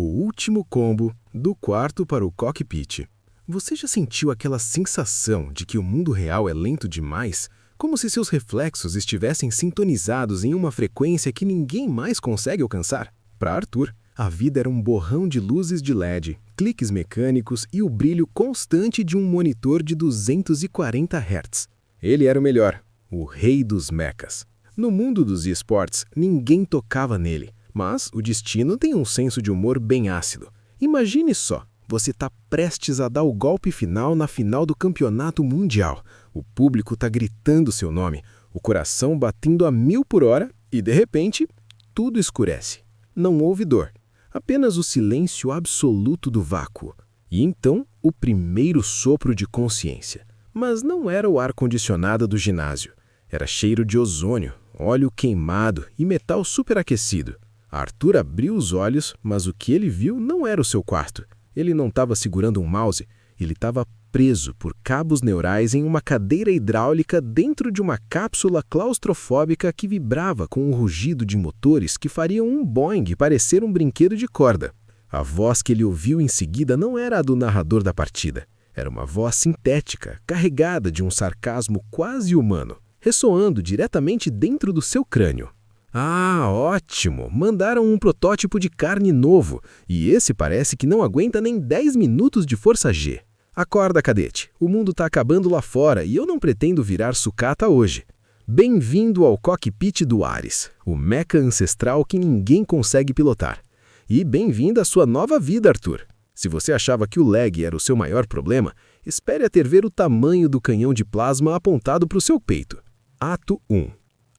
O último combo, do quarto para o cockpit. Você já sentiu aquela sensação de que o mundo real é lento demais? Como se seus reflexos estivessem sintonizados em uma frequência que ninguém mais consegue alcançar? Para Arthur, a vida era um borrão de luzes de LED, cliques mecânicos e o brilho constante de um monitor de 240 Hz. Ele era o melhor, o rei dos mechas. No mundo dos esportes, ninguém tocava nele, mas o destino tem um senso de humor bem ácido. Imagine só, você está prestes a dar o golpe final na final do campeonato mundial. O público está gritando seu nome, o coração batendo a 1000 por hora e, de repente, tudo escurece. Não houve dor, apenas o silêncio absoluto do vácuo. E então, o primeiro sopro de consciência. Mas não era o ar-condicionado do ginásio. Era cheiro de ozônio, óleo queimado e metal superaquecido. Arthur abriu os olhos, mas o que ele viu não era o seu quarto. Ele não estava segurando um mouse, ele estava preso por cabos neurais em uma cadeira hidráulica dentro de uma cápsula claustrofóbica que vibrava com um rugido de motores que fariam um Boeing parecer um brinquedo de corda. A voz que ele ouviu em seguida não era a do narrador da partida. Era uma voz sintética, carregada de um sarcasmo quase humano, ressoando diretamente dentro do seu crânio. Ah, ótimo! Mandaram um protótipo de carne novo, e esse parece que não aguenta nem 10 minutos de força G. Acorda, cadete, o mundo está acabando lá fora e eu não pretendo virar sucata hoje. Bem-vindo ao cockpit do Ares, o mecha ancestral que ninguém consegue pilotar. E bem-vindo à sua nova vida, Arthur. Se você achava que o lag era o seu maior problema, espere até ver o tamanho do canhão de plasma apontado para o seu peito. Ato 1.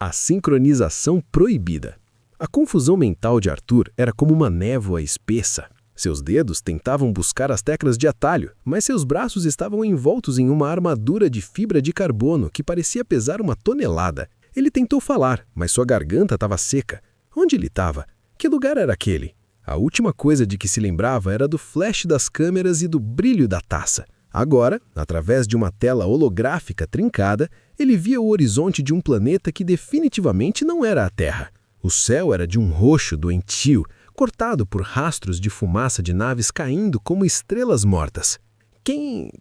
A sincronização proibida. A confusão mental de Arthur era como uma névoa espessa. Seus dedos tentavam buscar as teclas de atalho, mas seus braços estavam envoltos em uma armadura de fibra de carbono que parecia pesar 1 tonelada. Ele tentou falar, mas sua garganta estava seca. Onde ele estava? Que lugar era aquele? A última coisa de que se lembrava era do flash das câmeras e do brilho da taça. Agora, através de uma tela holográfica trincada, ele via o horizonte de um planeta que definitivamente não era a Terra. O céu era de um roxo doentio, cortado por rastros de fumaça de naves caindo como estrelas mortas. Quem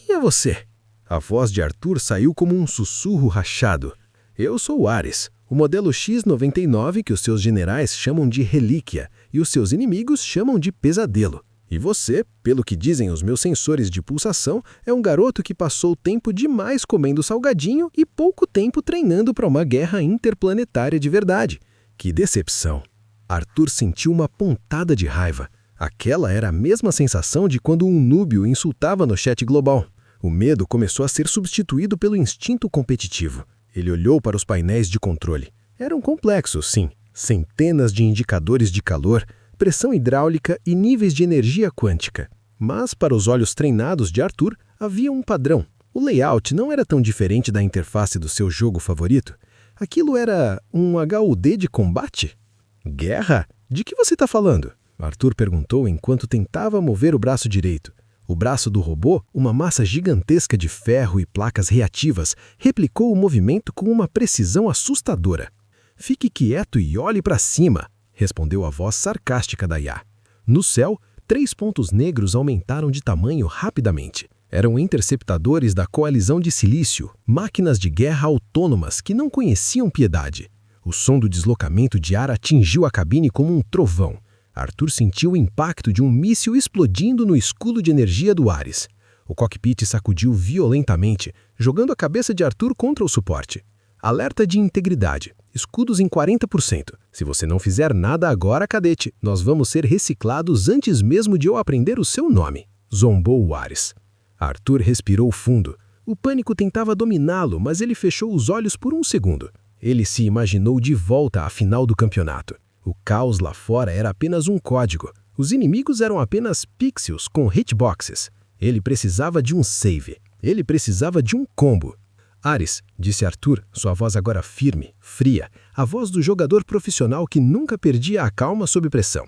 é você? A voz de Arthur saiu como um sussurro rachado. Eu sou o Ares, o modelo X-99 que os seus generais chamam de relíquia e os seus inimigos chamam de pesadelo. E você, pelo que dizem os meus sensores de pulsação, é um garoto que passou tempo demais comendo salgadinho e pouco tempo treinando para uma guerra interplanetária de verdade. Que decepção! Arthur sentiu uma pontada de raiva. Aquela era a mesma sensação de quando um núbio o insultava no chat global. O medo começou a ser substituído pelo instinto competitivo. Ele olhou para os painéis de controle. Eram complexos, sim. Centenas de indicadores de calor, pressão hidráulica e níveis de energia quântica. Mas, para os olhos treinados de Arthur, havia um padrão. O layout não era tão diferente da interface do seu jogo favorito. Aquilo era um HUD de combate? Guerra? De que você está falando? Arthur perguntou enquanto tentava mover o braço direito. O braço do robô, uma massa gigantesca de ferro e placas reativas, replicou o movimento com uma precisão assustadora. Fique quieto e olhe para cima, respondeu a voz sarcástica da IA. No céu, 3 pontos negros aumentaram de tamanho rapidamente. Eram interceptadores da coalizão de silício, máquinas de guerra autônomas que não conheciam piedade. O som do deslocamento de ar atingiu a cabine como um trovão. Arthur sentiu o impacto de um míssil explodindo no escudo de energia do Ares. O cockpit sacudiu violentamente, jogando a cabeça de Arthur contra o suporte. Alerta de integridade. Escudos em 40%. Se você não fizer nada agora, cadete, nós vamos ser reciclados antes mesmo de eu aprender o seu nome. Zombou o Ares. Arthur respirou fundo. O pânico tentava dominá-lo, mas ele fechou os olhos por um segundo. Ele se imaginou de volta à final do campeonato. O caos lá fora era apenas um código. Os inimigos eram apenas pixels com hitboxes. Ele precisava de um save. Ele precisava de um combo. Ares, disse Arthur, sua voz agora firme, fria, a voz do jogador profissional que nunca perdia a calma sob pressão.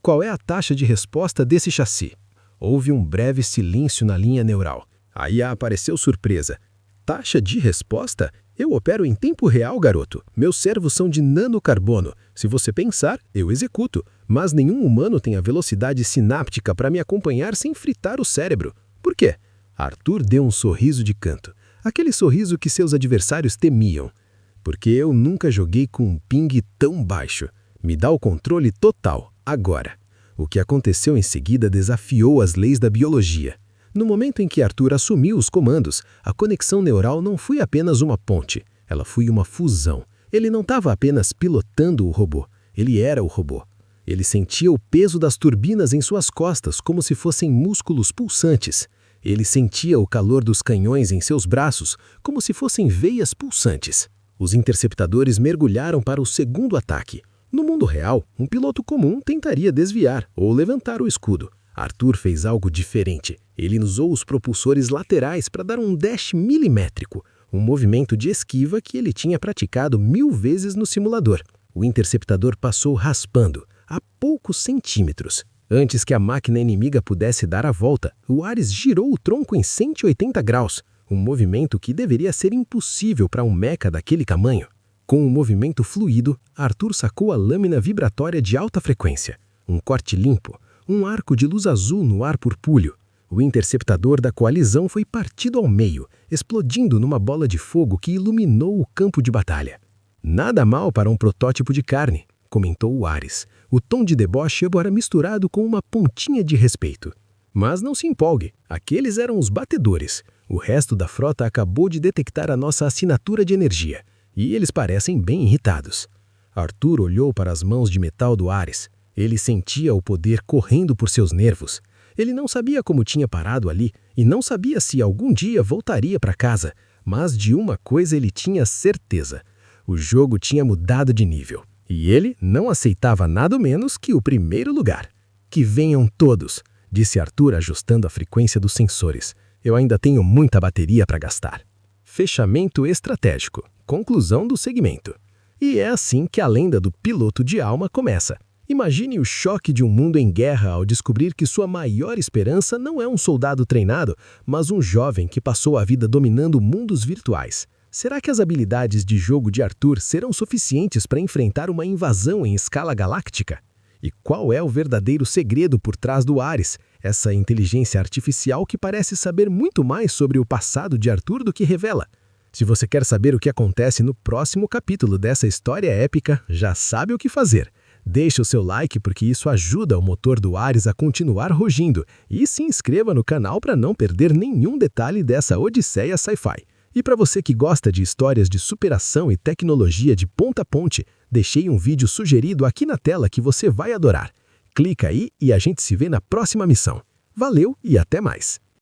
Qual é a taxa de resposta desse chassi? Houve um breve silêncio na linha neural. A IA apareceu surpresa. Taxa de resposta? Eu opero em tempo real, garoto. Meus servos são de nanocarbono. Se você pensar, eu executo. Mas nenhum humano tem a velocidade sináptica para me acompanhar sem fritar o cérebro. Por quê? Arthur deu um sorriso de canto. Aquele sorriso que seus adversários temiam. Porque eu nunca joguei com um ping tão baixo. Me dá o controle total, agora. O que aconteceu em seguida desafiou as leis da biologia. No momento em que Arthur assumiu os comandos, a conexão neural não foi apenas uma ponte, ela foi uma fusão. Ele não estava apenas pilotando o robô, ele era o robô. Ele sentia o peso das turbinas em suas costas como se fossem músculos pulsantes. Ele sentia o calor dos canhões em seus braços como se fossem veias pulsantes. Os interceptadores mergulharam para o segundo ataque. No mundo real, um piloto comum tentaria desviar ou levantar o escudo. Arthur fez algo diferente. Ele usou os propulsores laterais para dar um dash milimétrico, um movimento de esquiva que ele tinha praticado 1000 vezes no simulador. O interceptador passou raspando, a poucos centímetros. Antes que a máquina inimiga pudesse dar a volta, o Ares girou o tronco em 180 graus, um movimento que deveria ser impossível para um mecha daquele tamanho. Com um movimento fluido, Arthur sacou a lâmina vibratória de alta frequência. Um corte limpo, um arco de luz azul no ar purpúreo. O interceptador da coalizão foi partido ao meio, explodindo numa bola de fogo que iluminou o campo de batalha. Nada mal para um protótipo de carne, comentou o Ares. O tom de deboche era misturado com uma pontinha de respeito. Mas não se empolgue, aqueles eram os batedores. O resto da frota acabou de detectar a nossa assinatura de energia, e eles parecem bem irritados. Arthur olhou para as mãos de metal do Ares. Ele sentia o poder correndo por seus nervos. Ele não sabia como tinha parado ali e não sabia se algum dia voltaria para casa, mas de uma coisa ele tinha certeza. O jogo tinha mudado de nível, e ele não aceitava nada menos que o primeiro lugar. Que venham todos, disse Arthur ajustando a frequência dos sensores. Eu ainda tenho muita bateria para gastar. Fechamento estratégico. Conclusão do segmento. E é assim que a lenda do piloto de alma começa. Imagine o choque de um mundo em guerra ao descobrir que sua maior esperança não é um soldado treinado, mas um jovem que passou a vida dominando mundos virtuais. Será que as habilidades de jogo de Arthur serão suficientes para enfrentar uma invasão em escala galáctica? E qual é o verdadeiro segredo por trás do Ares, essa inteligência artificial que parece saber muito mais sobre o passado de Arthur do que revela? Se você quer saber o que acontece no próximo capítulo dessa história épica, já sabe o que fazer. Deixe o seu like porque isso ajuda o motor do Ares a continuar rugindo e se inscreva no canal para não perder nenhum detalhe dessa odisseia sci-fi. E para você que gosta de histórias de superação e tecnologia de ponta a ponte, deixei um vídeo sugerido aqui na tela que você vai adorar. Clica aí e a gente se vê na próxima missão. Valeu e até mais!